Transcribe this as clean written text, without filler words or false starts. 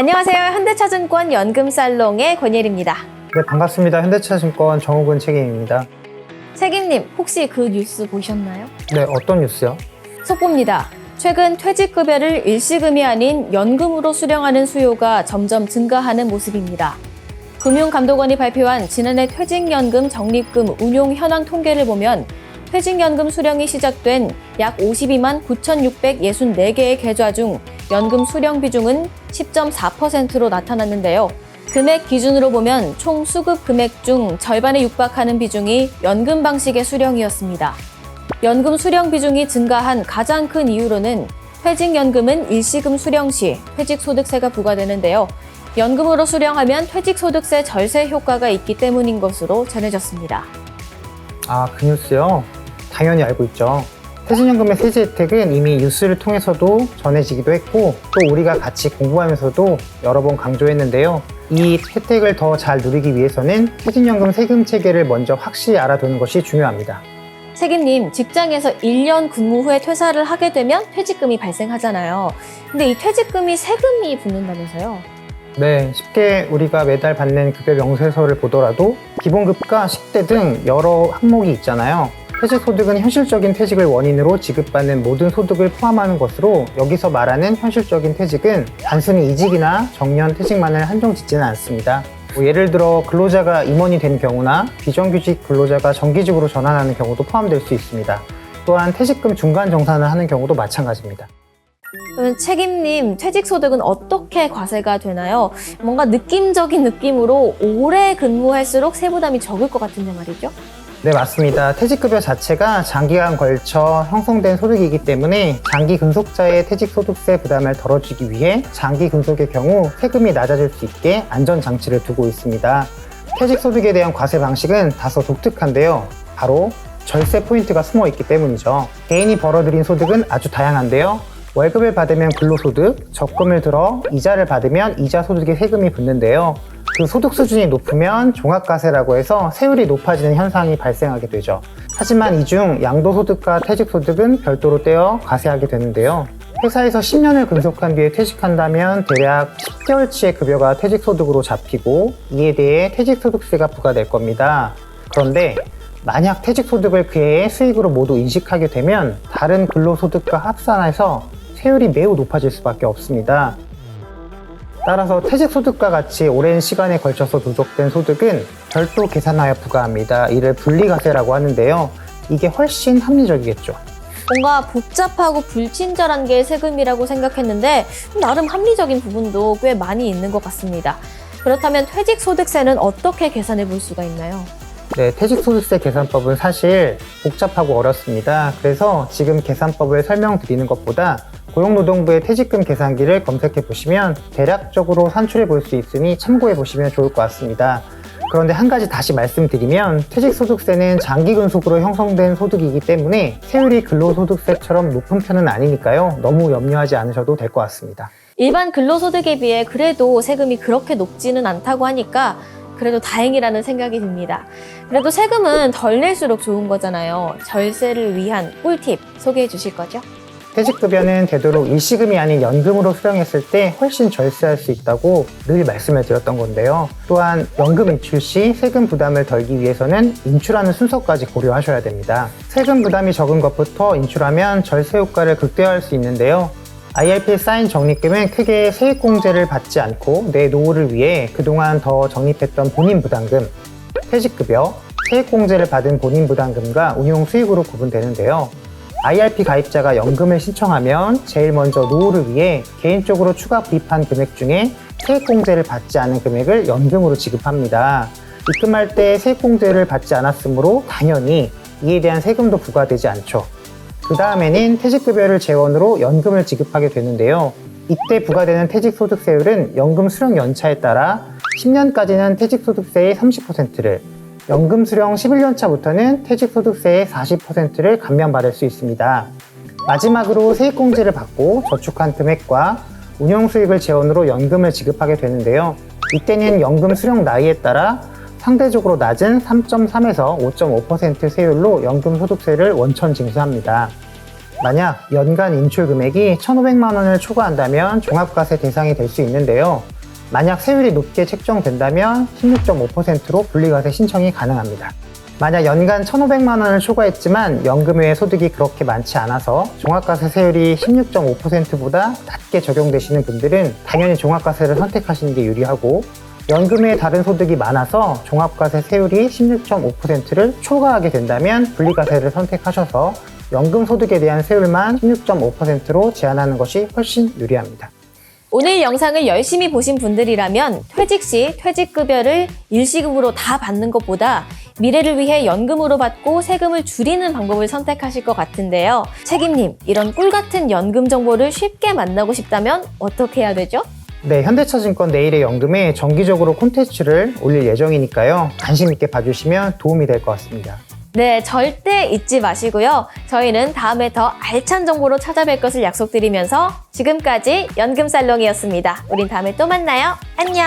안녕하세요. 현대차증권 연금살롱의 권예리입니다. 네, 반갑습니다. 현대차증권 정욱은 책임입니다. 책임님, 혹시 그 뉴스 보셨나요? 네, 어떤 뉴스요? 속보입니다. 최근 퇴직급여를 일시금이 아닌 연금으로 수령하는 수요가 점점 증가하는 모습입니다. 금융감독원이 발표한 지난해 퇴직연금 적립금 운용 현황 통계를 보면 퇴직연금 수령이 시작된 약 52만 9,664개의 계좌 중 연금 수령 비중은 10.4%로 나타났는데요. 금액 기준으로 보면 총 수급 금액 중 절반에 육박하는 비중이 연금 방식의 수령이었습니다. 연금 수령 비중이 증가한 가장 큰 이유로는 퇴직연금은 일시금 수령 시 퇴직소득세가 부과되는데요. 연금으로 수령하면 퇴직소득세 절세 효과가 있기 때문인 것으로 전해졌습니다. 아, 그 뉴스요? 당연히 알고 있죠. 퇴직연금의 세제 혜택은 이미 뉴스를 통해서도 전해지기도 했고 또 우리가 같이 공부하면서도 여러 번 강조했는데요. 이 혜택을 더 잘 누리기 위해서는 퇴직연금 세금 체계를 먼저 확실히 알아두는 것이 중요합니다. 책임님, 직장에서 1년 근무 후에 퇴사를 하게 되면 퇴직금이 발생하잖아요. 근데 이 퇴직금이 세금이 붙는다면서요? 네, 쉽게 우리가 매달 받는 급여 명세서를 보더라도 기본급과 10대 등 여러 항목이 있잖아요. 퇴직소득은 현실적인 퇴직을 원인으로 지급받는 모든 소득을 포함하는 것으로 여기서 말하는 현실적인 퇴직은 단순히 이직이나 정년 퇴직만을 한정짓지는 않습니다. 예를 들어 근로자가 임원이 된 경우나 비정규직 근로자가 정규직으로 전환하는 경우도 포함될 수 있습니다. 또한 퇴직금 중간 정산을 하는 경우도 마찬가지입니다. 그러면 책임님, 퇴직소득은 어떻게 과세가 되나요? 뭔가 느낌적인 느낌으로 오래 근무할수록 세부담이 적을 것 같은데 말이죠? 네, 맞습니다. 퇴직급여 자체가 장기간 걸쳐 형성된 소득이기 때문에 장기 근속자의 퇴직소득세 부담을 덜어주기 위해 장기 근속의 경우 세금이 낮아질 수 있게 안전장치를 두고 있습니다. 퇴직소득에 대한 과세 방식은 다소 독특한데요. 바로 절세 포인트가 숨어 있기 때문이죠. 개인이 벌어들인 소득은 아주 다양한데요. 월급을 받으면 근로소득, 적금을 들어 이자를 받으면 이자 소득에 세금이 붙는데요. 그 소득 수준이 높으면 종합과세라고 해서 세율이 높아지는 현상이 발생하게 되죠. 하지만 이 중 양도소득과 퇴직소득은 별도로 떼어 과세하게 되는데요. 회사에서 10년을 근속한 뒤에 퇴직한다면 대략 10개월치의 급여가 퇴직소득으로 잡히고 이에 대해 퇴직소득세가 부과될 겁니다. 그런데 만약 퇴직소득을 그해의 수익으로 모두 인식하게 되면 다른 근로소득과 합산해서 세율이 매우 높아질 수밖에 없습니다. 따라서 퇴직소득과 같이 오랜 시간에 걸쳐서 누적된 소득은 별도 계산하여 부과합니다. 이를 분리과세라고 하는데요. 이게 훨씬 합리적이겠죠. 뭔가 복잡하고 불친절한 게 세금이라고 생각했는데 나름 합리적인 부분도 꽤 많이 있는 것 같습니다. 그렇다면 퇴직소득세는 어떻게 계산해 볼 수가 있나요? 네, 퇴직소득세 계산법은 사실 복잡하고 어렵습니다. 그래서 지금 계산법을 설명드리는 것보다 고용노동부의 퇴직금 계산기를 검색해 보시면 대략적으로 산출해 볼 수 있으니 참고해 보시면 좋을 것 같습니다. 그런데 한 가지 다시 말씀드리면 퇴직소득세는 장기 근속으로 형성된 소득이기 때문에 세율이 근로소득세처럼 높은 편은 아니니까요. 너무 염려하지 않으셔도 될 것 같습니다. 일반 근로소득에 비해 그래도 세금이 그렇게 높지는 않다고 하니까 그래도 다행이라는 생각이 듭니다. 그래도 세금은 덜 낼수록 좋은 거잖아요. 절세를 위한 꿀팁 소개해 주실 거죠? 퇴직급여는 되도록 일시금이 아닌 연금으로 수령했을 때 훨씬 절세할 수 있다고 늘 말씀을 드렸던 건데요. 또한 연금 인출 시 세금 부담을 덜기 위해서는 인출하는 순서까지 고려하셔야 됩니다. 세금 부담이 적은 것부터 인출하면 절세 효과를 극대화할 수 있는데요. IRP 쌓인 적립금은 크게 세액공제를 받지 않고 내 노후를 위해 그동안 더 적립했던 본인 부담금, 퇴직급여, 세액공제를 받은 본인 부담금과 운용 수익으로 구분되는데요. IRP 가입자가 연금을 신청하면 제일 먼저 노후를 위해 개인적으로 추가 구입한 금액 중에 세액공제를 받지 않은 금액을 연금으로 지급합니다. 입금할 때 세액공제를 받지 않았으므로 당연히 이에 대한 세금도 부과되지 않죠. 그 다음에는 퇴직급여를 재원으로 연금을 지급하게 되는데요. 이때 부과되는 퇴직소득세율은 연금 수령 연차에 따라 10년까지는 퇴직소득세의 30%를, 연금 수령 11년차부터는 퇴직소득세의 40%를 감면받을 수 있습니다. 마지막으로 세액공제를 받고 저축한 금액과 운용수익을 재원으로 연금을 지급하게 되는데요. 이때는 연금 수령 나이에 따라 상대적으로 낮은 3.3에서 5.5% 세율로 연금 소득세를 원천 징수합니다. 만약 연간 인출 금액이 1,500만 원을 초과한다면 종합과세 대상이 될 수 있는데요. 만약 세율이 높게 책정된다면 16.5%로 분리과세 신청이 가능합니다. 만약 연간 1,500만 원을 초과했지만 연금 외의 소득이 그렇게 많지 않아서 종합과세 세율이 16.5%보다 낮게 적용되시는 분들은 당연히 종합과세를 선택하시는 게 유리하고, 연금 외에 다른 소득이 많아서 종합과세 세율이 16.5%를 초과하게 된다면 분리과세를 선택하셔서 연금 소득에 대한 세율만 16.5%로 제한하는 것이 훨씬 유리합니다. 오늘 영상을 열심히 보신 분들이라면 퇴직 시 퇴직급여를 일시금으로 다 받는 것보다 미래를 위해 연금으로 받고 세금을 줄이는 방법을 선택하실 것 같은데요. 책임님, 이런 꿀같은 연금 정보를 쉽게 만나고 싶다면 어떻게 해야 되죠? 네, 현대차증권 내일의 연금에 정기적으로 콘텐츠를 올릴 예정이니까요. 관심 있게 봐주시면 도움이 될 것 같습니다. 네, 절대 잊지 마시고요. 저희는 다음에 더 알찬 정보로 찾아뵐 것을 약속드리면서 지금까지 연금살롱이었습니다. 우린 다음에 또 만나요. 안녕!